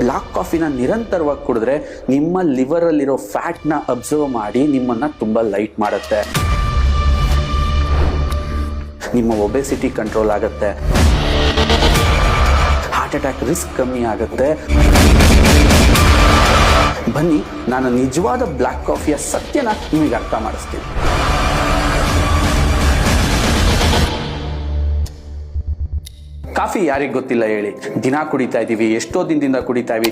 Block ಕಾಫಿನ ನಿರಂತರವಾಗಿ ಕುಡಿದ್ರೆ ನಿಮ್ಮ ಲಿವರ್ ಅಲ್ಲಿರೋ ಫ್ಯಾಟ್ ನ ಅಬ್ಸರ್ವ್ ಮಾಡಿ ನಿಮ್ಮನ್ನ ತುಂಬಾ ಲೈಟ್ ಮಾಡುತ್ತೆ. ನಿಮ್ಮ ಒಬೆಸಿಟಿ ಕಂಟ್ರೋಲ್ ಆಗುತ್ತೆ, ಹಾರ್ಟ್ ಅಟ್ಯಾಕ್ ರಿಸ್ಕ್ ಕಮ್ಮಿ ಆಗುತ್ತೆ. ಬನ್ನಿ, ನಾನು ನಿಜವಾದ ಬ್ಲ್ಯಾಕ್ ಕಾಫಿಯ ಸತ್ಯನ ನಿಮಗೆ ಅರ್ಥ ಮಾಡಿಸ್ತೀನಿ. ಕಾಫಿ ಯಾರಿಗೆ ಗೊತ್ತಿಲ್ಲ ಹೇಳಿ? ದಿನ ಕುಡಿತಾ ಇದ್ದೀವಿ, ಎಷ್ಟೋ ದಿನದಿಂದ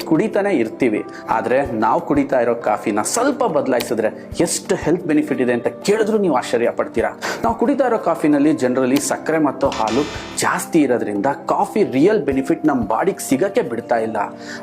ಕುಡಿತಾನೆ ಇರ್ತೀವಿ. ಆದರೆ ನಾವು ಕುಡಿತಾ ಇರೋ ಕಾಫಿನ ಸ್ವಲ್ಪ ಬದಲಾಯಿಸಿದ್ರೆ ಎಷ್ಟು ಹೆಲ್ತ್ ಬೆನಿಫಿಟ್ ಇದೆ ಅಂತ ಕೇಳಿದ್ರು ನೀವು ಆಶ್ಚರ್ಯ ಪಡ್ತೀರಾ. ನಾವು ಕುಡಿತಾ ಇರೋ ಕಾಫಿನಲ್ಲಿ ಜನರಲಿ ಸಕ್ಕರೆ ಮತ್ತು ಹಾಲು ಜಾಸ್ತಿ ಇರೋದ್ರಿಂದ ಕಾಫಿ ರಿಯಲ್ ಬೆನಿಫಿಟ್ ನಮ್ಮ ಬಾಡಿಗೆ ಸಿಗಕ್ಕೆ ಬಿಡ್ತಾ ಇಲ್ಲ.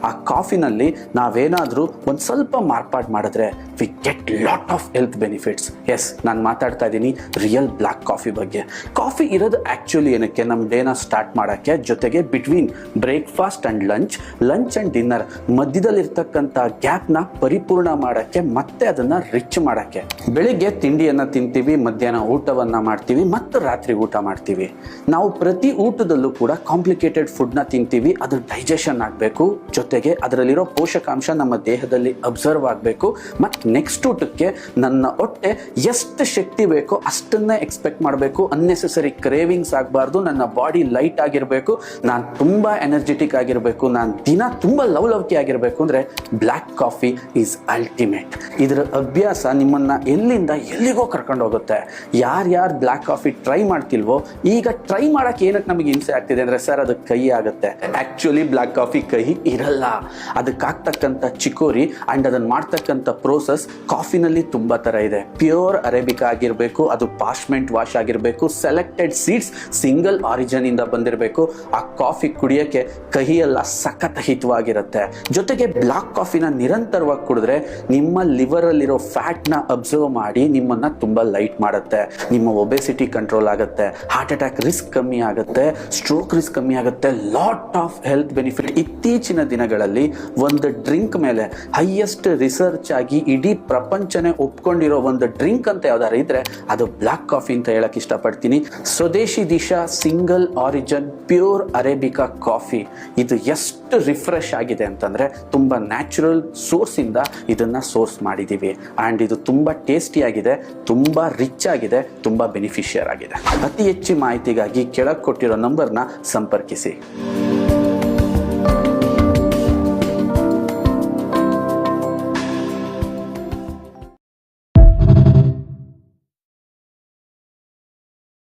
ಆ ಕಾಫಿನಲ್ಲಿ ನಾವೇನಾದರೂ ಒಂದು ಸ್ವಲ್ಪ ಮಾರ್ಪಾಡು ಮಾಡಿದ್ರೆ we get lot of health benefits. Yes, ನಾನು ಮಾತಾಡ್ತಾ ಇದ್ದೀನಿ ರಿಯಲ್ ಬ್ಲ್ಯಾಕ್ ಕಾಫಿ ಬಗ್ಗೆ. ಕಾಫಿ ಇರೋದು ಆ್ಯಕ್ಚುಲಿ ಏನಕ್ಕೆ? ನಮ್ಮ ಡೇನ ಸ್ಟಾರ್ಟ್ ಮಾಡೋಕ್ಕೆ, ಜೊತೆಗೆ between breakfast and lunch and dinner ಮಧ್ಯದಲ್ಲಿರ್ತಕ್ಕಂಥ ಗ್ಯಾಪ್ನ ಪರಿಪೂರ್ಣ ಮಾಡೋಕ್ಕೆ ಮತ್ತೆ ಅದನ್ನ ರಿಚ್ ಮಾಡೋಕ್ಕೆ. ಬೆಳಿಗ್ಗೆ ತಿಂಡಿಯನ್ನ ತಿಂತೀವಿ, ಮಧ್ಯಾಹ್ನ ಊಟವನ್ನ ಮಾಡ್ತೀವಿ, ಮತ್ತು ರಾತ್ರಿ ಊಟ ಮಾಡ್ತೀವಿ. ನಾವು ಪ್ರತಿ ಊಟದಲ್ಲೂ ಕೂಡ ಕಾಂಪ್ಲಿಕೇಟೆಡ್ ಫುಡ್ನ ತಿಂತೀವಿ. ಅದು ಡೈಜೆಷನ್ ಆಗಬೇಕು, ಜೊತೆಗೆ ಅದರಲ್ಲಿರೋ ಪೋಷಕಾಂಶ ನಮ್ಮ ದೇಹದಲ್ಲಿ ಅಬ್ಸರ್ವ್ ಆಗಬೇಕು. ಮತ್ತು ನೆಕ್ಸ್ಟ್ ಊಟಕ್ಕೆ ನನ್ನ ಹೊಟ್ಟೆ ಎಷ್ಟು ಶಕ್ತಿ ಬೇಕೋ ಅಷ್ಟನ್ನೇ ಎಕ್ಸ್ಪೆಕ್ಟ್ ಮಾಡಬೇಕು. ಅನ್ನೆಸೆಸರಿ ಕ್ರೇವಿಂಗ್ಸ್ ಆಗಬಾರ್ದು. ನನ್ನ ಬಾಡಿ ಲೈಟ್ ಆಗಿರಬೇಕು, ನಾನು ತುಂಬಾ ಎನರ್ಜೆಟಿಕ್ ಆಗಿರಬೇಕು, ನಾನು ದಿನ ತುಂಬಾ ಲವಲವಿಕೆ ಆಗಿರಬೇಕು. ಅಂದ್ರೆ ಬ್ಲ್ಯಾಕ್ ಕಾಫಿ ಈಸ್ ಅಲ್ಟಿಮೇಟ್. ಇದರ ಅಭ್ಯಾಸ ನಿಮ್ಮನ್ನ ಎಲ್ಲಿಂದ ಎಲ್ಲಿಗೋ ಕರ್ಕೊಂಡು ಹೋಗುತ್ತೆ. ಯಾರ್ಯಾರು ಬ್ಲ್ಯಾಕ್ ಕಾಫಿ ಟ್ರೈ ಮಾಡ್ತಿಲ್ವೋ, ಈಗ ಟ್ರೈ ಮಾಡಕ್ಕೆ ಏನಕ್ಕೆ ನಮಗೆ ಹಿಂಸೆ ಆಗ್ತಿದೆ ಅಂದ್ರೆ, ಸರ್ ಅದು ಕಹಿ ಆಗುತ್ತೆ. ಆಕ್ಚುಲಿ ಬ್ಲ್ಯಾಕ್ ಕಾಫಿ ಕಹಿ ಇರಲ್ಲ. ಅದಕ್ಕಾಗ್ತಕ್ಕಂಥ ಚಿಕೋರಿ ಅಂಡ್ ಅದನ್ನ ಮಾಡ್ತಕ್ಕಂಥ ಪ್ರೋಸೆಸ್ ಕಾಫಿನಲ್ಲಿ ತುಂಬಾ ತರ ಇದೆ. ಪ್ಯೂರ್ ಅರೇಬಿಕಾ ಆಗಿರಬೇಕು, ಅದು ಪಾರ್ಚ್ಮೆಂಟ್ ವಾಶ್ ಆಗಿರಬೇಕು, ಸೆಲೆಕ್ಟೆಡ್ ಸೀಡ್ಸ್ ಸಿಂಗಲ್ ಆರಿಜಿನ್ ಇಂದ ಬಂದಿರಬೇಕು. ಆ ಕಾಫಿ ಕುಡಿಯಕ್ಕೆ ಕಹಿ ಎಲ್ಲ ಸಖತ್ ಹಿತವಾಗಿರುತ್ತೆ. ಜೊತೆಗೆ ಬ್ಲಾಕ್ ಕಾಫಿನ ನಿರಂತರವಾಗಿ ಕುಡಿದ್ರೆ ನಿಮ್ಮ ಲಿವರ್ ಅಲ್ಲಿರೋ ಫ್ಯಾಟ್ ನ ಅಬ್ಸರ್ವ್ ಮಾಡಿ ನಿಮ್ಮನ್ನ ತುಂಬಾ ಲೈಟ್ ಮಾಡುತ್ತೆ. ನಿಮ್ಮ ಒಬೆಸಿಟಿ ಕಂಟ್ರೋಲ್ ಆಗುತ್ತೆ, ಹಾರ್ಟ್ ಅಟ್ಯಾಕ್ ರಿಸ್ಕ್ ಕಮ್ಮಿ ಆಗುತ್ತೆ, ಸ್ಟ್ರೋಕ್ ರಿಸ್ಕ್ ಕಮ್ಮಿ ಆಗುತ್ತೆ, ಲಾಟ್ ಆಫ್ ಹೆಲ್ತ್ ಬೆನಿಫಿಟ್. ಇತ್ತೀಚಿನ ದಿನಗಳಲ್ಲಿ ಒಂದು ಡ್ರಿಂಕ್ ಮೇಲೆ ಹೈಯೆಸ್ಟ್ ರಿಸರ್ಚ್ ಆಗಿ ಇಡೀ ಪ್ರಪಂಚನೇ ಒಪ್ಕೊಂಡಿರೋ ಒಂದು ಡ್ರಿಂಕ್ ಅಂತ ಯಾವ್ದಾರು ಇದ್ರೆ ಅದು ಬ್ಲಾಕ್ ಕಾಫಿ ಅಂತ ಹೇಳಕ್ ಇಷ್ಟಪಡ್ತೀನಿ. ಸ್ವದೇಶಿ Disha single origin pure arabica coffee ಇದು ಎಷ್ಟು ರಿಫ್ರೆಶ್ ಆಗಿದೆ ಅಂತಂದ್ರೆ, ತುಂಬಾ ನ್ಯಾಚುರಲ್ ಸೋರ್ಸ್ ಇಂದ ಇದನ್ನ ಸೋರ್ಸ್ ಮಾಡಿದೀವಿ. ಅಂಡ್ ಇದು ತುಂಬಾ ಟೇಸ್ಟಿ ಆಗಿದೆ, ತುಂಬಾ ರಿಚ್ ಆಗಿದೆ, ತುಂಬಾ ಬೆನಿಫಿಷಿಯರ್ ಆಗಿದೆ. ಅತಿ ಹೆಚ್ಚು ಮಾಹಿತಿಗಾಗಿ ಕೆಳಗೆ ಕೊಟ್ಟಿರೋ ನಂಬರ್ನ ಸಂಪರ್ಕಿಸಿ.